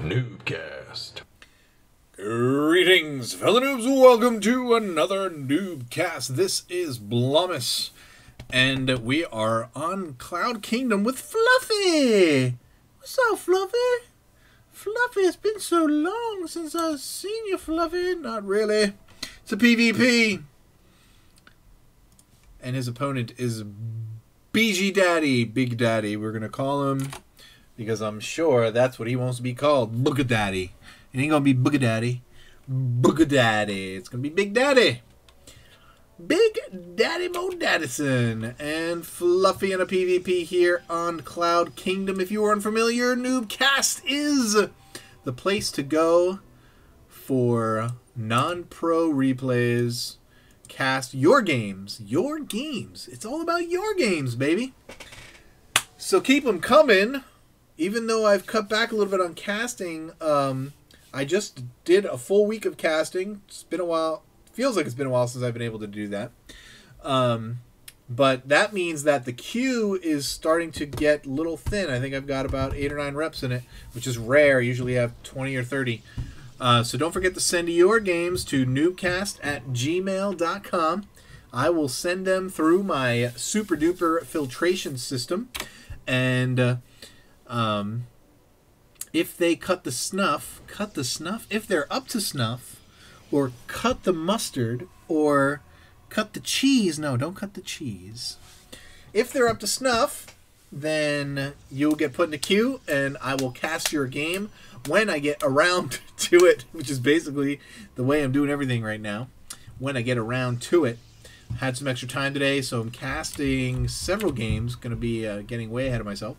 NuubCast. Greetings, fellow noobs. Welcome to another NuubCast. This is Blummus, and we are on Cloud Kingdom with Fluffy. What's up, Fluffy? Fluffy, it's been so long since I've seen you, Fluffy. Not really. It's a PvP. And his opponent is BG Daddy, Big Daddy. We're going to call him, because I'm sure that's what he wants to be called, Booga Daddy. It ain't going to be Booga Daddy. Booga Daddy. It's going to be Big Daddy. Big Daddy Mo Daddison. And Fluffy in a PvP here on Cloud Kingdom. If you are unfamiliar, NuubCast is the place to go for non-pro replays. Cast your games. Your games. It's all about your games, baby. So keep them coming. Even though I've cut back a little bit on casting, I just did a full week of casting. It's been a while. Feels like it's been a while since I've been able to do that. But that means that the queue is starting to get a little thin. I think I've got about 8 or 9 reps in it, which is rare. I usually have 20 or 30. So don't forget to send your games to NuubCast@gmail.com. I will send them through my super duper filtration system. And if they cut the snuff. If they're up to snuff, or cut the mustard, or cut the cheese. No, don't cut the cheese. If they're up to snuff, then you'll get put in the queue, and I will cast your game when I get around to it, which is basically the way I'm doing everything right now. When I get around to it. Had some extra time today, so I'm casting several games. Going to be getting way ahead of myself.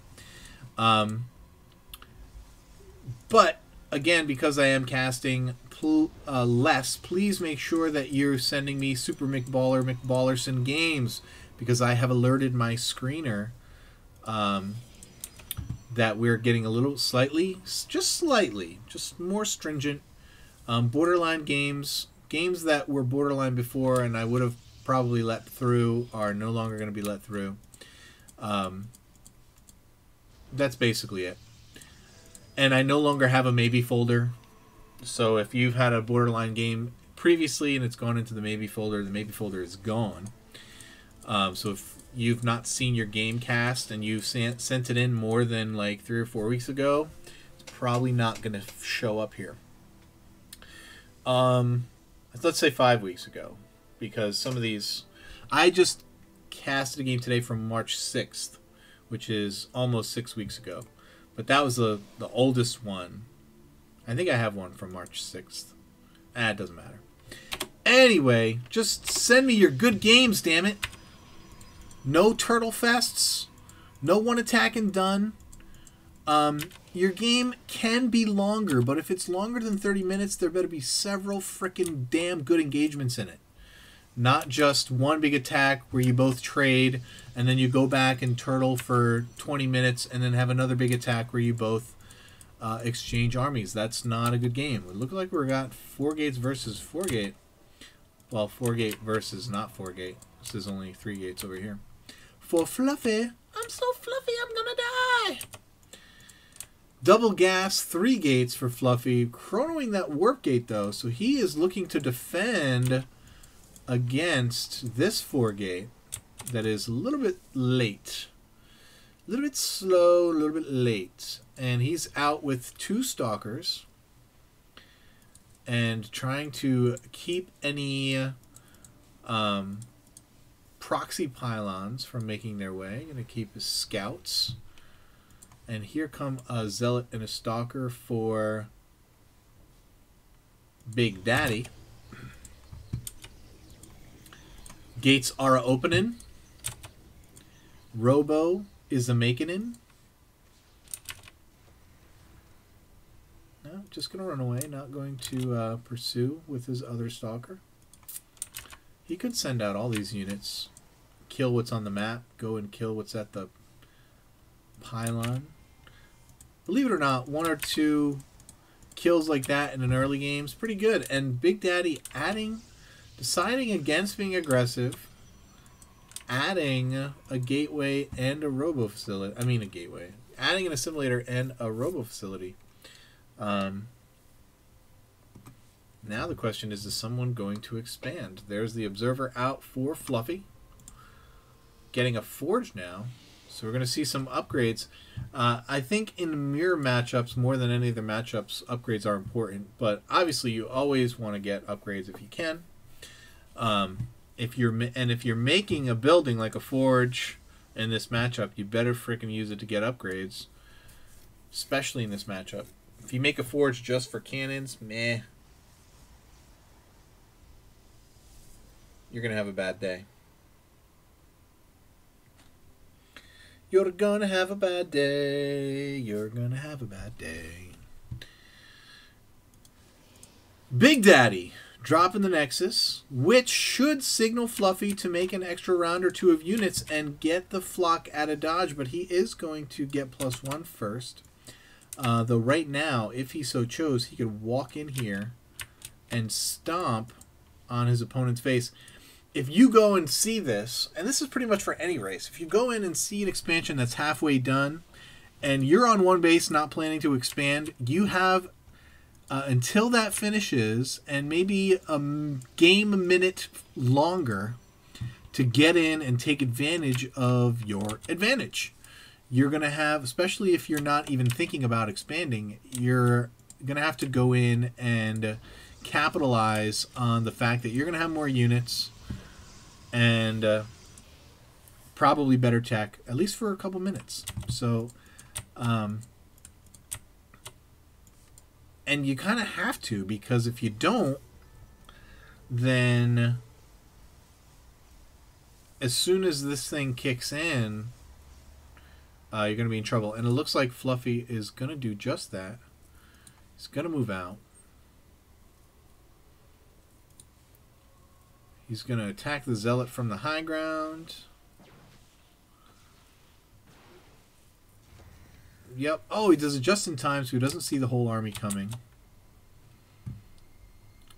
But again, because I am casting less, please make sure that you're sending me Super McBallerson games, because I have alerted my screener that we're getting a little just more stringent borderline games that were borderline before and I would have probably let through are no longer going to be let through. That's basically it. And I no longer have a maybe folder. So if you've had a borderline game previously and it's gone into the maybe folder is gone. So if you've not seen your game cast and you've sent it in more than like 3 or 4 weeks ago, it's probably not going to show up here. Let's say 5 weeks ago, because some of these, I just casted a game today from March 6th, which is almost 6 weeks ago. But that was the oldest one. I think I have one from March 6th. It doesn't matter. Anyway, just send me your good games, damn it. No turtle fests. No one attack and done. Your game can be longer, but if it's longer than 30 minutes, there better be several frickin' damn good engagements in it. Not just one big attack where you both trade and then you go back and turtle for 20 minutes and then have another big attack where you both exchange armies. That's not a good game. It looks like we got 4 gates versus 4 gate. Well, 4 gate versus not 4 gate. This is only 3 gates over here. For Fluffy. I'm so fluffy, I'm gonna die. Double gas, 3 gates for Fluffy. Chronoing that warp gate though, so he is looking to defend against this 4 gate that is a little bit late. A little bit slow, a little bit late. And he's out with 2 stalkers and trying to keep any proxy pylons from making their way. Going to keep his scouts. And here come a zealot and a stalker for Big Daddy. Gates are opening. Robo is a making. No, just going to run away. Not going to pursue with his other stalker. He could send out all these units. Kill what's on the map. Go and kill what's at the pylon. Believe it or not, 1 or 2 kills like that in an early game is pretty good. And Big Daddy deciding against being aggressive, adding a gateway and a robo facility. Adding an assimilator and a robo facility. Now the question is someone going to expand? There's the Observer out for Fluffy. Getting a Forge now. So we're going to see some upgrades. I think in mirror matchups, more than any other matchups, upgrades are important. But obviously you always want to get upgrades if you can. If you're making a building like a Forge in this matchup, you better freaking use it to get upgrades. Especially in this matchup. If you make a Forge just for cannons, meh. You're going to have a bad day. You're gonna have a bad day. You're gonna have a bad day. Big Daddy dropping the Nexus, which should signal Fluffy to make an extra round or two of units and get the flock out of dodge, but he is going to get +1 first. Though right now, if he so chose, he could walk in here and stomp on his opponent's face. If you go and see this, and this is pretty much for any race, if you go in and see an expansion that's halfway done, and you're on one base not planning to expand, you have until that finishes, and maybe a game a minute longer to get in and take advantage of your advantage. You're going to have, especially if you're not even thinking about expanding, you're going to have to go in and capitalize on the fact that you're going to have more units, and probably better tech, at least for a couple minutes. So, and you kind of have to, because if you don't, then as soon as this thing kicks in, you're going to be in trouble. And it looks like Fluffy is going to do just that. He's going to move out. He's going to attack the Zealot from the high ground. Yep. Oh, he does it just in time, so he doesn't see the whole army coming.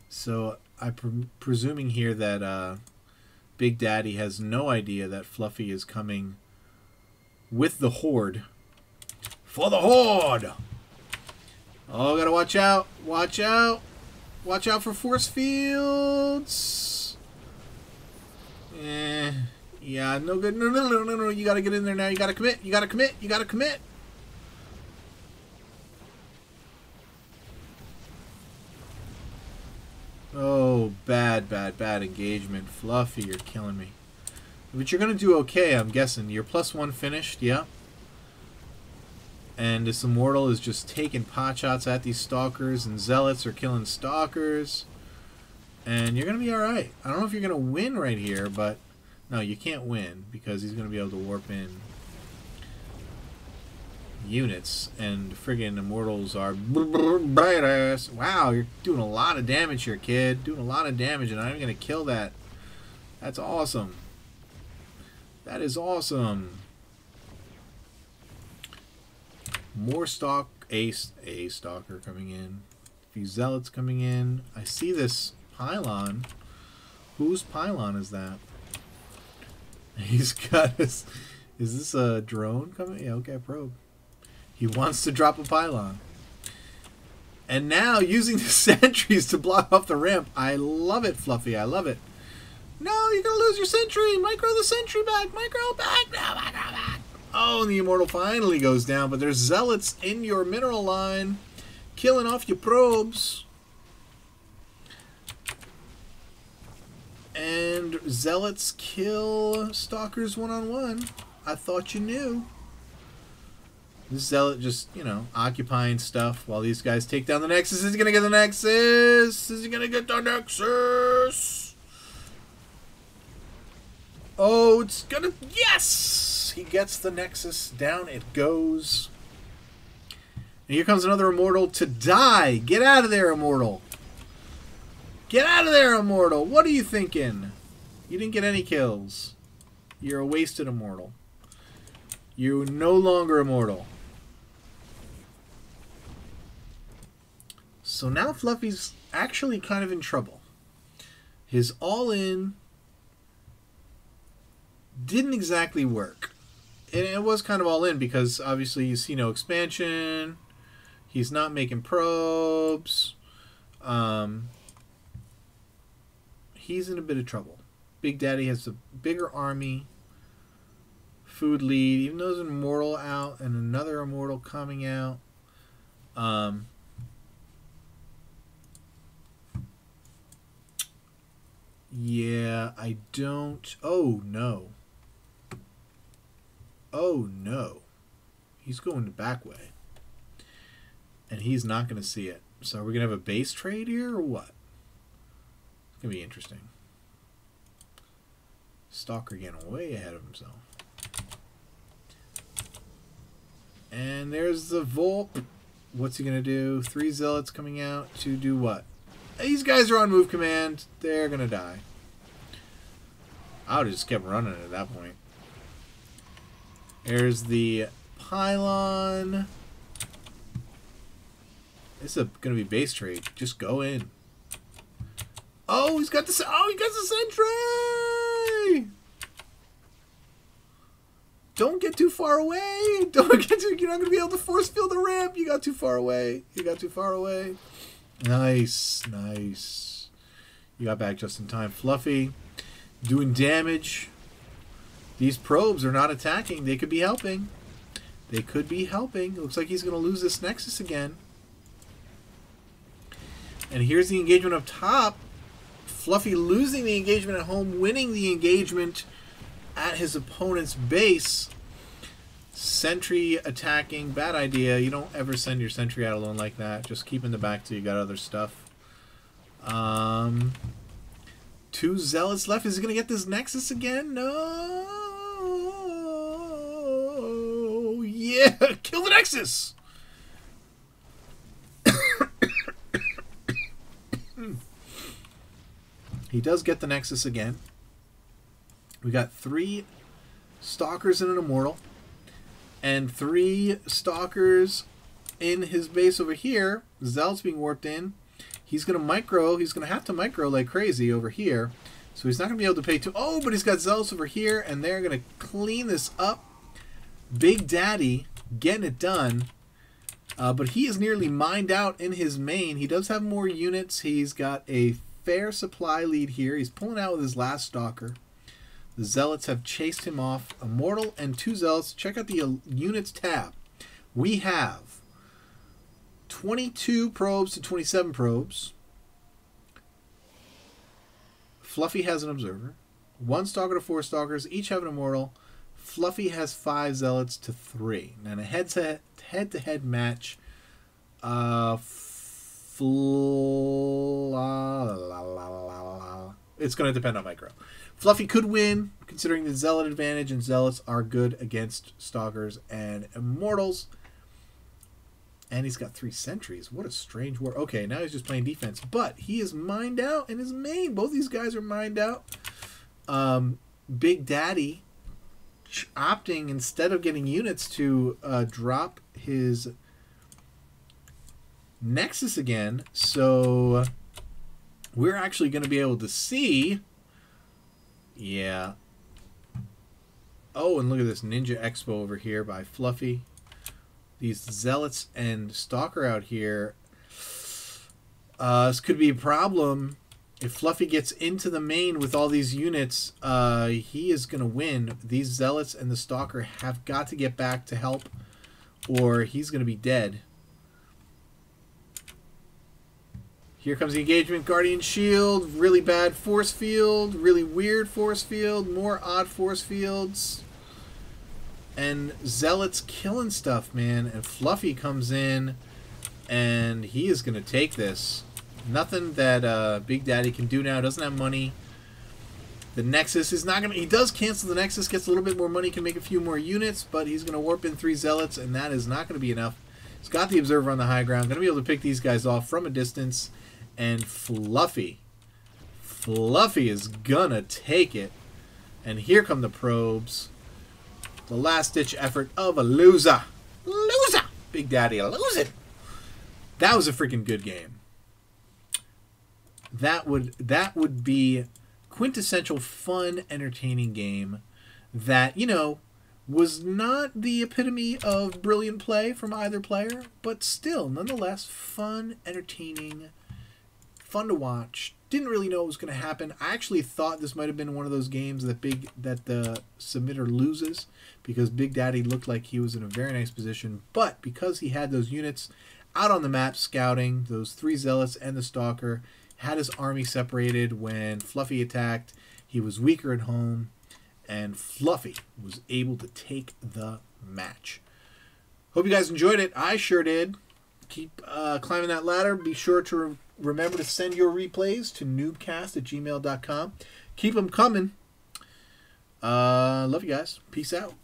So I'm presuming here that Big Daddy has no idea that Fluffy is coming with the Horde. For the Horde! Oh, gotta watch out. Watch out. Watch out for force fields. Yeah, no good. No. You gotta get in there now. You gotta commit. You gotta commit. You gotta commit. Oh, bad engagement. Fluffy, you're killing me. But you're gonna do okay, I'm guessing. You're +1 finished, yeah? And this Immortal is just taking pot shots at these Stalkers, and Zealots are killing Stalkers. And you're going to be alright. I don't know if you're going to win right here, but no, you can't win because he's going to be able to warp in units. And friggin' Immortals are badass. Wow, you're doing a lot of damage here, kid. Doing a lot of damage, and I'm even going to kill that. That's awesome. That is awesome. More a Stalker coming in. A few Zealots coming in. I see this pylon. Whose pylon is that? He's got his... Is this a drone coming? Yeah, okay, probe. He wants to drop a pylon. And now using the sentries to block off the ramp. I love it, Fluffy. I love it. No, you're going to lose your sentry. Micro the sentry back. Micro back. No, micro back. Oh, and the Immortal finally goes down. But there's Zealots in your mineral line. Killing off your probes. And Zealots kill Stalkers one-on-one. I thought you knew. This Zealot just, you know, occupying stuff while these guys take down the Nexus. Is he going to get the Nexus? Is he going to get the Nexus? Oh, it's going to... Yes! He gets the Nexus. Down it goes. And here comes another Immortal to die. Get out of there, Immortal. Get out of there, Immortal. What are you thinking? You didn't get any kills. You're a wasted Immortal. You're no longer Immortal. So now Fluffy's actually kind of in trouble. His all-in didn't exactly work. And it was kind of all-in because obviously you see no expansion. He's not making probes. He's in a bit of trouble. Big Daddy has a bigger army. Food lead, even though there's an immortal out and another immortal coming out. Yeah, I don't... Oh, no. Oh, no. He's going the back way. And he's not going to see it. So are we going to have a base trade here or what? It's going to be interesting. Stalker getting way ahead of himself. And there's the Volp. What's he going to do? 3 Zealots coming out to do what? These guys are on move command. They're going to die. I would have just kept running at that point. There's the pylon. This is going to be base trade. Just go in. Oh, he's got the... Oh, he got the sentry! Don't get too far away. Don't get too... You're not going to be able to force field the ramp. You got too far away. You got too far away. Nice. Nice. You got back just in time. Fluffy doing damage. These probes are not attacking. They could be helping. They could be helping. It looks like he's going to lose this Nexus again. And here's the engagement up top. Fluffy losing the engagement at home, winning the engagement at his opponent's base. Sentry attacking. Bad idea. You don't ever send your sentry out alone like that. Just keep in the back till you got other stuff. 2 Zealots left. Is he going to get this Nexus again? No. Yeah. Kill the Nexus. He does get the Nexus again. We got 3 Stalkers and an Immortal. And 3 Stalkers in his base over here. Zealot's being warped in. He's going to micro. He's going to have to micro like crazy over here. So he's not going to be able to pay 2. Oh, but he's got Zealots over here. And they're going to clean this up. Big Daddy getting it done. But he is nearly mined out in his main. He does have more units. He's got a fair supply lead here. He's pulling out with his last Stalker. The Zealots have chased him off. Immortal and 2 Zealots. Check out the units tab. We have 22 probes to 27 probes. Fluffy has an Observer. 1 Stalker to 4 Stalkers. Each have an Immortal. Fluffy has 5 Zealots to 3. Now in a head-to-head match, it's going to depend on micro. Fluffy could win, considering the Zealot advantage, and Zealots are good against Stalkers and Immortals. And he's got 3 sentries. What a strange war. Okay, now he's just playing defense. But he is mined out in his main. Both these guys are mined out. Big Daddy opting, instead of getting units, to drop his Nexus again. So we're actually going to be able to see... Yeah. Oh, and look at this Ninja Expo over here by Fluffy. These Zealots and Stalker out here. This could be a problem. If Fluffy gets into the main with all these units, he is going to win. These Zealots and the Stalker have got to get back to help, or he's going to be dead. Here comes the engagement. Guardian Shield. Really bad force field. Really weird force field. More odd force fields. And Zealots killing stuff, man. And Fluffy comes in, and he is going to take this. Nothing that Big Daddy can do now. Doesn't have money. The Nexus is not going to... He does cancel the Nexus. Gets a little bit more money. Can make a few more units. But he's going to warp in 3 Zealots, and that is not going to be enough. He's got the Observer on the high ground. Going to be able to pick these guys off from a distance. And Fluffy is gonna take it. And here come the probes. The last-ditch effort of a loser. Big Daddy a loser. That was a freaking good game. That would be quintessential fun, entertaining game that, you know, Was not the epitome of brilliant play from either player, but still, nonetheless, fun, entertaining, fun to watch. Didn't really know what was going to happen. I actually thought this might have been one of those games that the submitter loses, because Big Daddy looked like he was in a very nice position, but because he had those units out on the map scouting, those 3 zealots and the stalker, had his army separated when Fluffy attacked, he was weaker at home, and Fluffy was able to take the match. Hope you guys enjoyed it. I sure did. Keep climbing that ladder. Be sure to remember to send your replays to NuubCast@gmail.com. Keep them coming. Love you guys. Peace out.